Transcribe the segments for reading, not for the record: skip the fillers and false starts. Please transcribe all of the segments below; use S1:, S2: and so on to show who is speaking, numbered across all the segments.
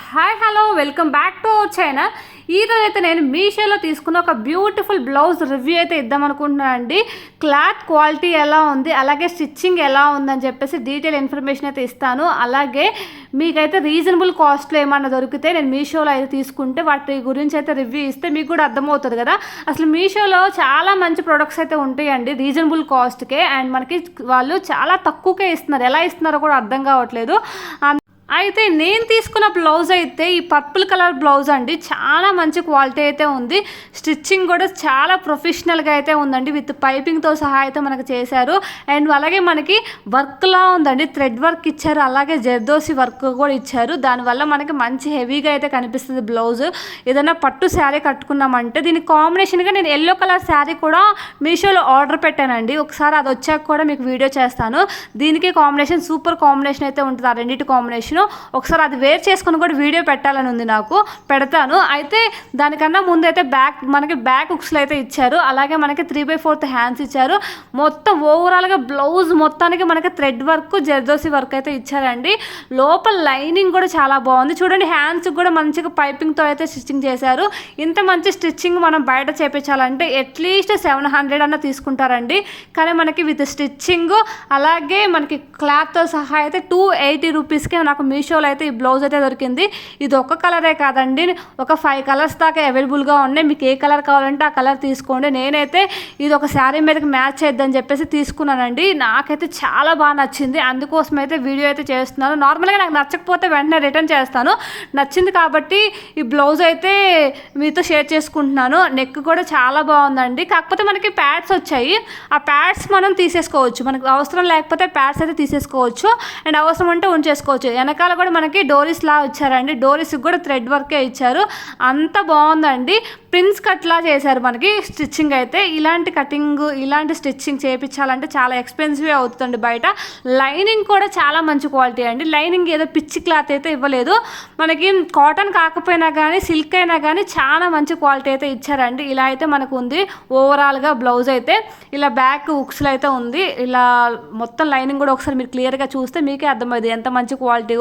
S1: Hi hello welcome back to our channel. ఈరోజు అయితే నేను మీషోలో తీసుకున్న ఒక బ్యూటిఫుల్ బ్లౌజ్ రివ్యూ అయితే ఇద్దాం అనుకుంటున్నాను అండి. క్లాత్ క్వాలిటీ ఎలా ఉంది, అలాగే స్టిచ్చింగ్ ఎలా ఉందని చెప్పేసి డీటెయిల్ ఇన్ఫర్మేషన్ అయితే ఇస్తాను. అలాగే మీకైతే రీజనబుల్ కాస్ట్లో ఏమన్నా దొరికితే నేను మీషోలో అయితే తీసుకుంటే వాటి గురించి అయితే రివ్యూ ఇస్తే మీకు కూడా అర్థమవుతుంది కదా. అసలు మీషోలో చాలా మంచి ప్రొడక్ట్స్ అయితే ఉంటాయండి రీజనబుల్ కాస్ట్కే, అండ్ మనకి వాళ్ళు చాలా తక్కువకే ఇస్తున్నారు. ఎలా ఇస్తున్నారో కూడా అర్థం కావట్లేదు. అయితే నేను తీసుకున్న బ్లౌజ్ అయితే ఈ పర్పుల్ కలర్ బ్లౌజ్ అండి. చాలా మంచి క్వాలిటీ అయితే ఉంది. స్టిచ్చింగ్ కూడా చాలా ప్రొఫెషనల్గా అయితే ఉందండి. విత్ పైపింగ్తో సహా అయితే మనకు చేశారు. అండ్ అలాగే మనకి వర్క్లా ఉందండి, థ్రెడ్ వర్క్ ఇచ్చారు, అలాగే జర్దోసి వర్క్ కూడా ఇచ్చారు. దానివల్ల మనకి మంచి హెవీగా అయితే కనిపిస్తుంది బ్లౌజ్. ఏదైనా పట్టు శారీ కట్టుకున్నామంటే దీనికి కాంబినేషన్గా నేను ఎల్లో కలర్ శారీ కూడా మీషోలో ఆర్డర్ పెట్టానండి. ఒకసారి అది వచ్చాక కూడా మీకు వీడియో చేస్తాను. దీనికి కాంబినేషన్ సూపర్ కాంబినేషన్ అయితే ఉంటుంది. ఆ రెండింటి కాంబినేషన్ ఒకసారి అది వేర్ చేసుకుని కూడా వీడియో పెట్టాలని ఉంది, నాకు పెడతాను. అయితే దానికన్నా ముందు అయితే మనకి బ్యాక్ హుక్స్లో అయితే ఇచ్చారు. అలాగే మనకి 3/4 హ్యాండ్స్ ఇచ్చారు. మొత్తం ఓవరాల్గా బ్లౌజ్ మొత్తానికి మనకి థ్రెడ్ వర్క్, జర్దోసి వర్క్ అయితే ఇచ్చారండి. లోపల లైనింగ్ కూడా చాలా బాగుంది. చూడండి, హ్యాండ్స్ కూడా మంచిగా పైపింగ్తో అయితే స్టిచ్చింగ్ చేశారు. ఇంత మంచి స్టిచ్చింగ్ మనం బయట చేయించాలంటే అట్లీస్ట్ 700 అన్న తీసుకుంటారండి. కానీ మనకి విత్ స్టిచ్చింగ్ అలాగే మనకి క్లాత్తో సహా అయితే 280 రూపీస్కే నాకు మీషోలో అయితే ఈ బ్లౌజ్ అయితే దొరికింది. ఇది ఒక కలరే కాదండి, ఒక 5 కలర్స్ దాకా అవైలబుల్గా ఉన్నాయి. మీకు ఏ కలర్ కావాలంటే ఆ కలర్ తీసుకోండి. నేనైతే ఇది ఒక శారీ మీదకి మ్యాచ్ చేద్దని చెప్పేసి తీసుకున్నానండి. నాకైతే చాలా బాగా నచ్చింది. అందుకోసం అయితే వీడియో అయితే చేస్తున్నాను. నార్మల్గా నాకు నచ్చకపోతే వెంటనే రిటర్న్ చేస్తాను. నచ్చింది కాబట్టి ఈ బ్లౌజ్ అయితే మీతో షేర్ చేసుకుంటున్నాను. నెక్ కూడా చాలా బాగుందండి. కాకపోతే మనకి ప్యాడ్స్ వచ్చాయి. ఆ ప్యాడ్స్ మనం తీసేసుకోవచ్చు. మనకు అవసరం లేకపోతే ప్యాడ్స్ అయితే తీసేసుకోవచ్చు, అండ్ అవసరం అంటే ఉంచేసుకోవచ్చు. వెనకాల కూడా మనకి డోరీస్ లా ఇచ్చారండి. డోరీస్కి కూడా థ్రెడ్ వర్కే ఇచ్చారు. అంత బాగుందండి. ప్రిన్స్ కట్లా చేశారు మనకి స్టిచ్చింగ్ అయితే. ఇలాంటి కటింగ్, ఇలాంటి స్టిచ్చింగ్ చేయించాలంటే చాలా ఎక్స్పెన్సివ్ అవుతుందండి బయట. లైనింగ్ కూడా చాలా మంచి క్వాలిటీ అండి. లైనింగ్ ఏదో పిచ్చి క్లాత్ అయితే ఇవ్వలేదు. మనకి కాటన్ కాకపోయినా కానీ సిల్క్ అయినా కానీ చాలా మంచి క్వాలిటీ అయితే ఇచ్చారండి. ఇలా అయితే మనకు ఉంది ఓవరాల్గా బ్లౌజ్ అయితే. ఇలా బ్యాక్ హుక్స్లో అయితే ఉంది. ఇలా మొత్తం లైనింగ్ కూడా ఒకసారి మీరు క్లియర్గా చూస్తే మీకే అర్థమవుతుంది ఎంత మంచి క్వాలిటీ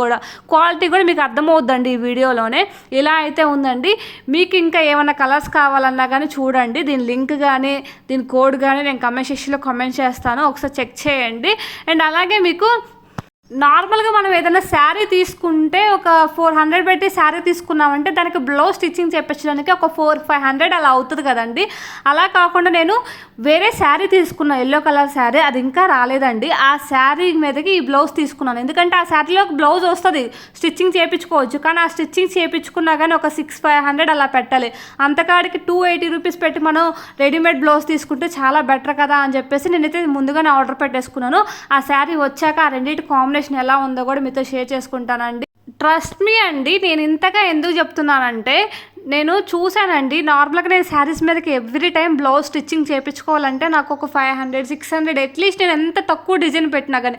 S1: కూడా మీకు అర్థమవుద్దండి ఈ వీడియోలోనే. ఇలా అయితే ఉందండి. మీకు ఇంకా ఏమైనా కలర్స్ కావాలన్నా కానీ చూడండి. దీని లింక్ కానీ దీని కోడ్ కానీ నేను కమెంట్ సెక్షన్లో కామెంట్ చేస్తాను, ఒకసారి చెక్ చేయండి. అండ్ అలాగే మీకు నార్మల్గా మనం ఏదైనా శారీ తీసుకుంటే ఒక 400 పెట్టి శారీ తీసుకున్నామంటే దానికి బ్లౌజ్ స్టిచ్చింగ్ చేయించడానికి ఒక 400-500 అలా అవుతుంది కదండి. అలా కాకుండా నేను వేరే శారీ తీసుకున్నాను, ఎల్లో కలర్ శారీ. అది ఇంకా రాలేదండి. ఆ శారీ మీదకి ఈ బ్లౌజ్ తీసుకున్నాను. ఎందుకంటే ఆ శారీలో బ్లౌజ్ వస్తుంది, స్టిచ్చింగ్ చేయించుకోవచ్చు. కానీ ఆ స్టిచ్చింగ్ చేయించుకున్నా కానీ ఒక 600-500 అలా పెట్టాలి. అంతకాడికి 280 రూపీస్ పెట్టి మనం రెడీమేడ్ బ్లౌజ్ తీసుకుంటే చాలా బెటర్ కదా అని చెప్పేసి నేనైతే ముందుగానే ఆర్డర్ పెట్టేసుకున్నాను. ఆ శారీ వచ్చాక ఆ రెండింటి కాంబినేషన్ ఎలా ఉందో కూడా మీతో షేర్ చేసుకుంటానండి. ట్రస్ట్ మీ అండి, నేను ఇంతగా ఎందుకు చెప్తున్నానంటే నేను చూశానండి. నార్మల్గా నేను శారీస్ మీదకి ఎవ్రీ టైం బ్లౌజ్ స్టిచ్చింగ్ చేయించుకోవాలంటే నాకు ఒక 500-600 అట్లీస్ట్ నేను ఎంత తక్కువ డిజైన్ పెట్టినా కానీ,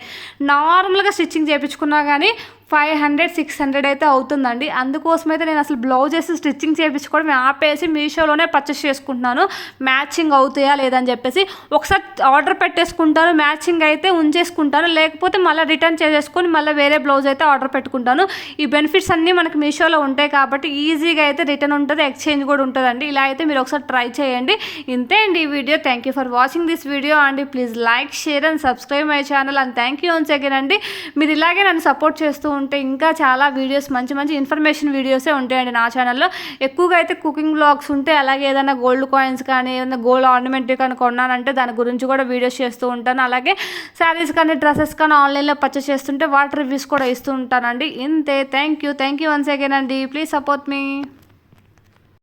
S1: నార్మల్గా స్టిచ్చింగ్ చేయించుకున్నా కానీ 500-600 అయితే అవుతుందండి. అందుకోసమైతే నేను అసలు బ్లౌజెస్ స్టిచ్చింగ్ చేయించుకోవడం ఆపేసి మీషోలోనే పర్చేస్ చేసుకుంటున్నాను. మ్యాచింగ్ అవుతాయా లేదని చెప్పేసి ఒకసారి ఆర్డర్ పెట్టేసుకుంటాను. మ్యాచింగ్ అయితే ఉంచేసుకుంటాను, లేకపోతే మళ్ళీ రిటర్న్ చేసేసుకొని మళ్ళీ వేరే బ్లౌజ్ అయితే ఆర్డర్ పెట్టుకుంటాను. ఈ బెనిఫిట్స్ అన్నీ మనకి మీషోలో ఉంటాయి కాబట్టి ఈజీగా అయితే రిటర్న్ ఉంటుంది, ఎక్స్చేంజ్ కూడా ఉంటుందండి. ఇలా అయితే మీరు ఒకసారి ట్రై చేయండి. ఇంతే అండి ఈ వీడియో. Thank you for watching this video అండి. Please like, share and subscribe my channel and thank you once again అండి. మీరు ఇలాగే నన్ను సపోర్ట్ చేస్తూ ఉంటే ఇంకా చాలా వీడియోస్, మంచి మంచి ఇన్ఫర్మేషన్ వీడియోసే ఉంటాయండి నా ఛానల్లో. ఎక్కువగా అయితే కుకింగ్ వ్లాగ్స్ ఉంటాయి. అలాగే ఏదైనా గోల్డ్ కాయిన్స్ కానీ ఏదైనా గోల్డ్ ఆర్నమెంట్ కానీ కొన్నానంటే దాని గురించి కూడా వీడియోస్ చేస్తూ ఉంటాను. అలాగే శారీస్ కానీ డ్రెస్సెస్ కానీ ఆన్లైన్లో పర్చేస్ చేస్తుంటే వాటి రివ్యూస్ కూడా ఇస్తూ ఉంటానండి. ఇంతే. థ్యాంక్ యూ వన్స్ అగైన్ అండి. Please support me.